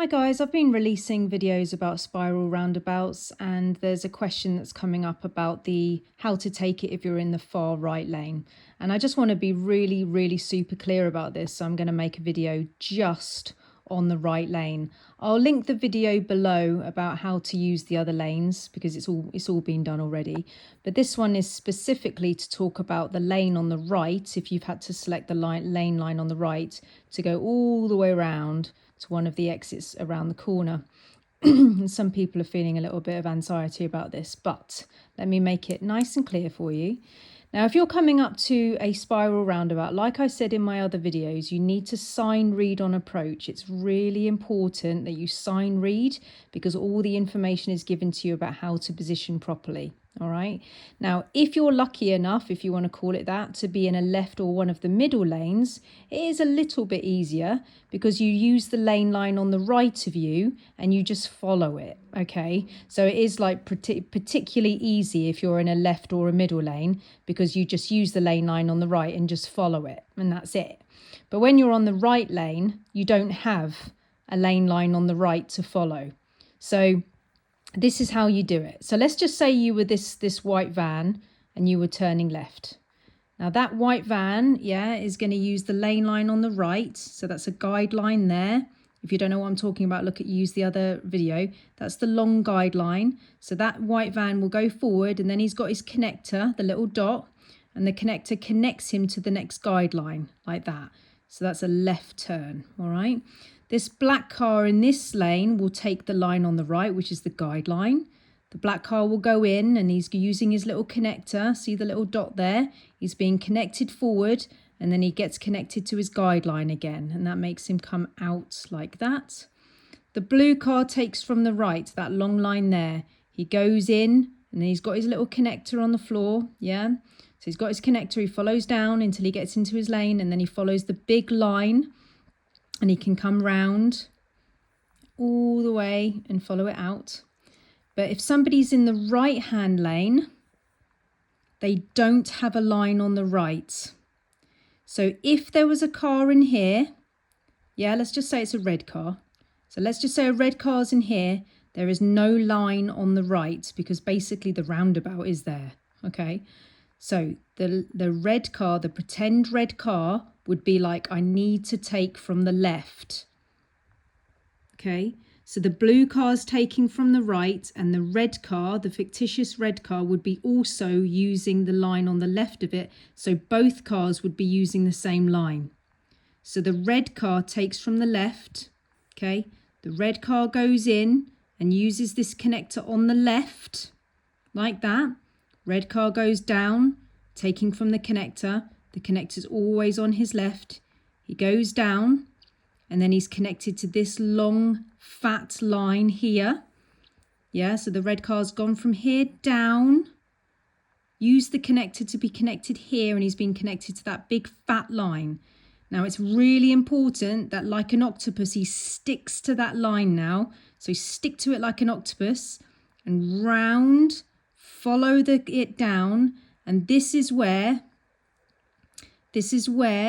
Hi guys, I've been releasing videos about spiral roundabouts and there's a question that's coming up about how to take it if you're in the far right lane. And I just want to be really super clear about this. So I'm going to make a video just on the right lane. I'll link the video below about how to use the other lanes because it's all been done already. But this one is specifically to talk about the lane on the right. If you've had to select the lane line on the right to go all the way around to one of the exits around the corner. And some people are feeling a little bit of anxiety about this, but let me make it nice and clear for you. Now, if you're coming up to a spiral roundabout, like I said in my other videos, you need to sign read on approach. It's really important that you sign read because all the information is given to you about how to position properly. All right. Now, if you're lucky enough, if you want to call it that, to be in a left or one of the middle lanes, it is a little bit easier because you use the lane line on the right of you and you just follow it. Okay. So it is like particularly easy if you're in a left or a middle lane because you just use the lane line on the right and just follow it. And that's it. But when you're on the right lane, you don't have a lane line on the right to follow. So this is how you do it. So let's just say you were this white van and you were turning left. Now that white van, is going to use the lane line on the right. So that's a guideline there. If you don't know what I'm talking about, use the other video. That's the long guideline. So that white van will go forward and then he's got his connector, the little dot, and the connector connects him to the next guideline like that. So that's a left turn, all right? This black car in this lane will take the line on the right, which is the guideline. The black car will go in and he's using his little connector. See the little dot there? He's being connected forward and then he gets connected to his guideline again. And that makes him come out like that. The blue car takes from the right, that long line there. He goes in and then he's got his little connector on the floor. Yeah. So he's got his connector. He follows down until he gets into his lane and then he follows the big line. And he can come round all the way and follow it out. But if somebody's in the right-hand lane, they don't have a line on the right. So if there was a car in here, let's just say it's a red car. So let's just say a red car's in here. There is no line on the right because basically the roundabout is there. Okay. So the red car, the pretend red car would be like, I need to take from the left. Okay, so the blue car is taking from the right and the red car, the fictitious red car, would be also using the line on the left of it. So both cars would be using the same line. So the red car takes from the left. Okay, the red car goes in and uses this connector on the left like that. Red car goes down, taking from the connector. The connector's always on his left. He goes down and then he's connected to this long fat line here. Yeah, so the red car's gone from here down. Use the connector to be connected here and he's been connected to that big fat line. Now it's really important that like an octopus, he sticks to that line now. So stick to it like an octopus and round. Follow it down, and this is where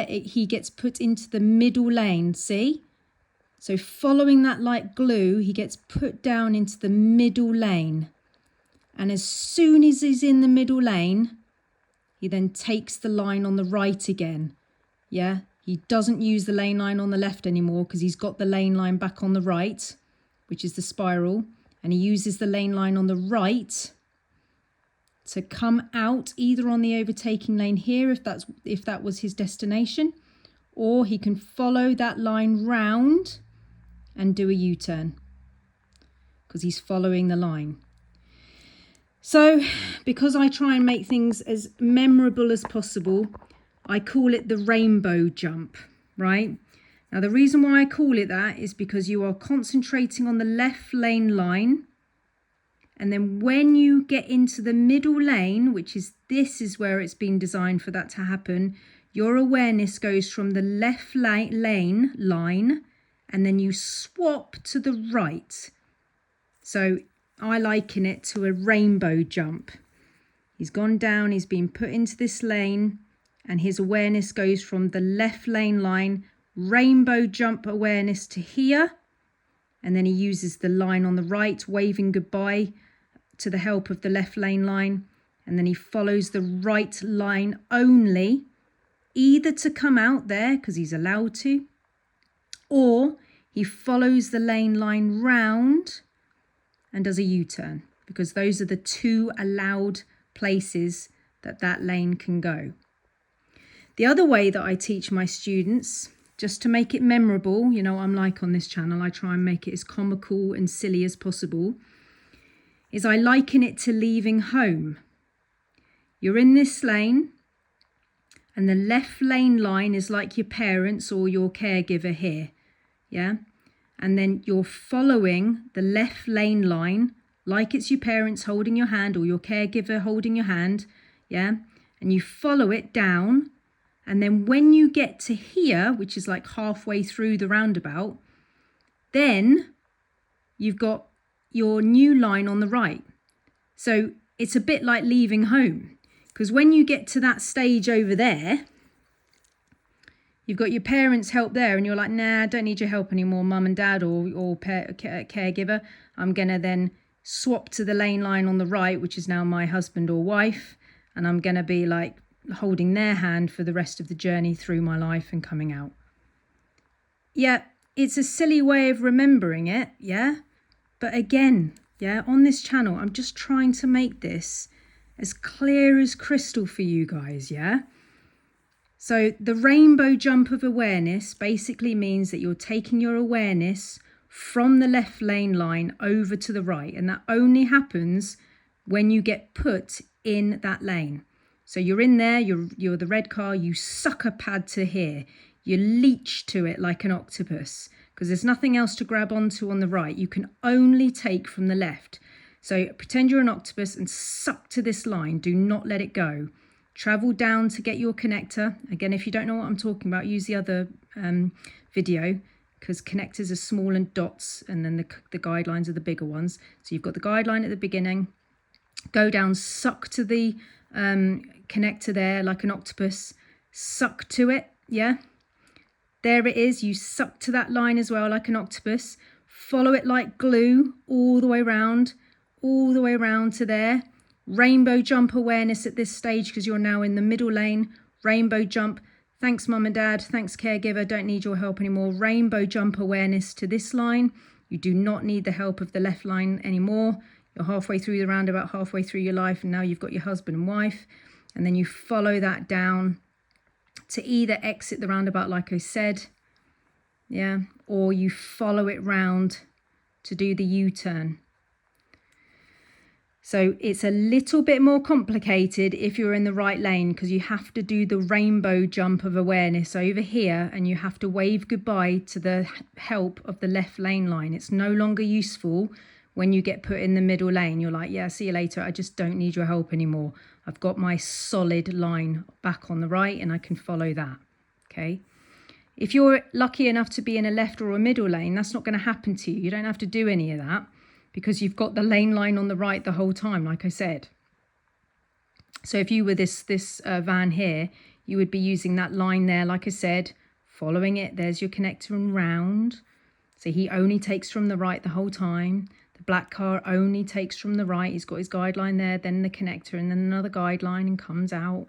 he gets put into the middle lane, see? So following that like glue, he gets put down into the middle lane. And as soon as he's in the middle lane, he then takes the line on the right again. Yeah, he doesn't use the lane line on the left anymore because he's got the lane line back on the right, which is the spiral, and he uses the lane line on the right to come out either on the overtaking lane here if that was his destination, or he can follow that line round and do a U-turn because he's following the line. So because I try and make things as memorable as possible, I call it the rainbow jump, right? Now the reason why I call it that is because you are concentrating on the left lane line. And then when you get into the middle lane, this is where it's been designed for that to happen, your awareness goes from the left lane line and then you swap to the right. So I liken it to a rainbow jump. He's gone down, he's been put into this lane and his awareness goes from the left lane line, rainbow jump awareness to here. and then he uses the line on the right, waving goodbye to the help of the left lane line, and then he follows the right line only, either to come out there because he's allowed to, or he follows the lane line round and does a U-turn, because those are the two allowed places that lane can go. The other way that I teach my students, just to make it memorable, you know, I'm like on this channel, I try and make it as comical and silly as possible, is I liken it to leaving home. You're in this lane, and the left lane line is like your parents or your caregiver here, yeah? And then you're following the left lane line like it's your parents holding your hand or your caregiver holding your hand, yeah? And you follow it down, and then when you get to here, which is like halfway through the roundabout, then you've got your new line on the right. So it's a bit like leaving home, because when you get to that stage over there, you've got your parents' help there, and you're like, nah, I don't need your help anymore, mum and dad or caregiver. I'm going to then swap to the lane line on the right, which is now my husband or wife, and I'm going to be like holding their hand for the rest of the journey through my life and coming out. Yeah, it's a silly way of remembering it, yeah? But again, yeah, on this channel, I'm just trying to make this as clear as crystal for you guys, yeah? So the rainbow jump of awareness basically means that you're taking your awareness from the left lane line over to the right, and that only happens when you get put in that lane. So you're in there, you're the red car, you sucker pad to here, you leech to it like an octopus, because there's nothing else to grab onto on the right. You can only take from the left. So pretend you're an octopus and suck to this line. Do not let it go. Travel down to get your connector. Again, if you don't know what I'm talking about, use the other video, because connectors are small and dots, and then the guidelines are the bigger ones. So you've got the guideline at the beginning. Go down, suck to the connector there like an octopus. Suck to it, yeah? There it is. You suck to that line as well like an octopus. Follow it like glue all the way around to there. Rainbow jump awareness at this stage, because you're now in the middle lane. Rainbow jump. Thanks, mum and dad. Thanks, caregiver. Don't need your help anymore. Rainbow jump awareness to this line. You do not need the help of the left line anymore. You're halfway through the roundabout, halfway through your life, and now you've got your husband and wife. And then you follow that down to either exit the roundabout, like I said, yeah, or you follow it round to do the U-turn. So it's a little bit more complicated if you're in the right lane, because you have to do the rainbow jump of awareness over here, and you have to wave goodbye to the help of the left lane line. It's no longer useful when you get put in the middle lane. You're like, yeah, see you later. I just don't need your help anymore. I've got my solid line back on the right, and I can follow that, okay? If you're lucky enough to be in a left or a middle lane, that's not going to happen to you. You don't have to do any of that, because you've got the lane line on the right the whole time, like I said. So if you were this van here, you would be using that line there, like I said, following it. There's your connector and round. So he only takes from the right the whole time. The black car only takes from the right. He's got his guideline there, then the connector, and then another guideline, and comes out.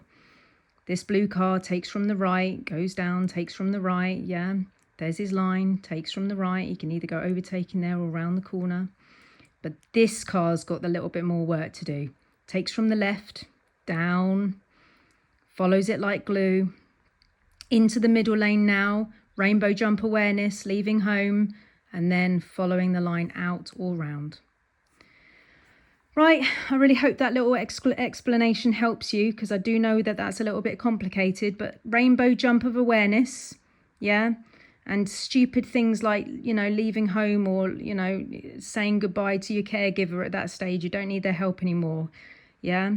This blue car takes from the right, goes down, takes from the right, yeah. There's his line, takes from the right. He can either go overtaking there or around the corner. But this car's got a little bit more work to do. Takes from the left, down, follows it like glue, into the middle lane now, rainbow jump awareness, leaving home, and then following the line out or round. Right, I really hope that little explanation helps you, because I do know that that's a little bit complicated, but rainbow jump of awareness, yeah? And stupid things like, you know, leaving home, or, you know, saying goodbye to your caregiver at that stage. You don't need their help anymore. Yeah.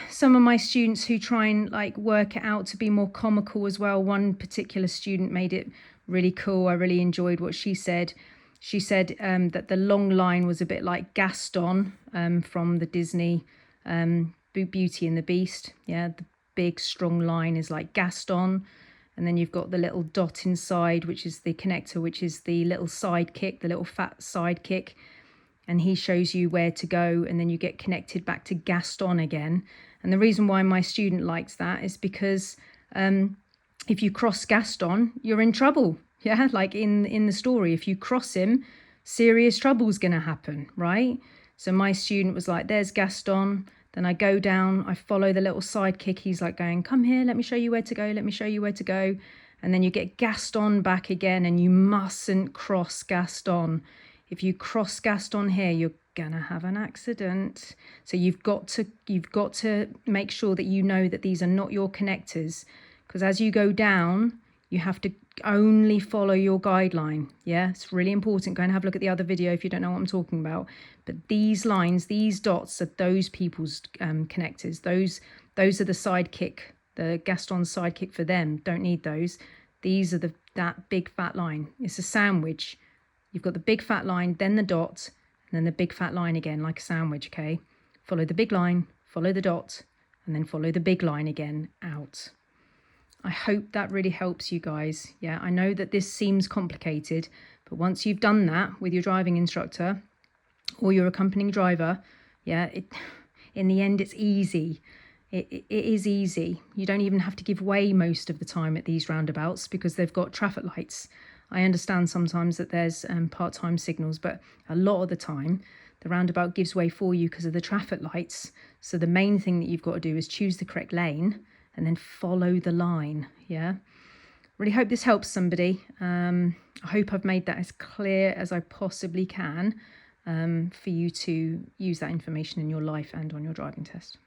Some of my students who try and like work it out to be more comical as well. One particular student made it really cool. I really enjoyed what she said. She said that the long line was a bit like Gaston from the Disney Beauty and the Beast. Yeah, the big strong line is like Gaston. and then you've got the little dot inside, which is the connector, which is the little sidekick, the little fat sidekick, and he shows you where to go, and then you get connected back to Gaston again. And the reason why my student likes that is because if you cross Gaston, you're in trouble. Yeah, like in the story, if you cross him, serious trouble's going to happen, right? So my student was like, there's Gaston. Then I go down, I follow the little sidekick. He's like going, come here, let me show you where to go. Let me show you where to go. And then you get Gaston back again, and you mustn't cross Gaston. If you cross Gaston here, you're gonna have an accident. So you've got to make sure that you know that these are not your connectors, because as you go down, you have to only follow your guideline. Yeah, it's really important. Go and have a look at the other video if you don't know what I'm talking about. But these lines, these dots are those people's connectors. Those are the sidekick, the Gaston sidekick for them. Don't need those. These are that big fat line. It's a sandwich. You've got the big fat line, then the dot, and then the big fat line again, like a sandwich, okay? Follow the big line, follow the dot, and then follow the big line again out. I hope that really helps you guys. Yeah, I know that this seems complicated, but once you've done that with your driving instructor or your accompanying driver, yeah, in the end, it's easy. It is easy. You don't even have to give way most of the time at these roundabouts because they've got traffic lights. I understand sometimes that there's part-time signals, but a lot of the time the roundabout gives way for you because of the traffic lights. So the main thing that you've got to do is choose the correct lane and then follow the line. Yeah, really hope this helps somebody. I hope I've made that as clear as I possibly can for you to use that information in your life and on your driving test.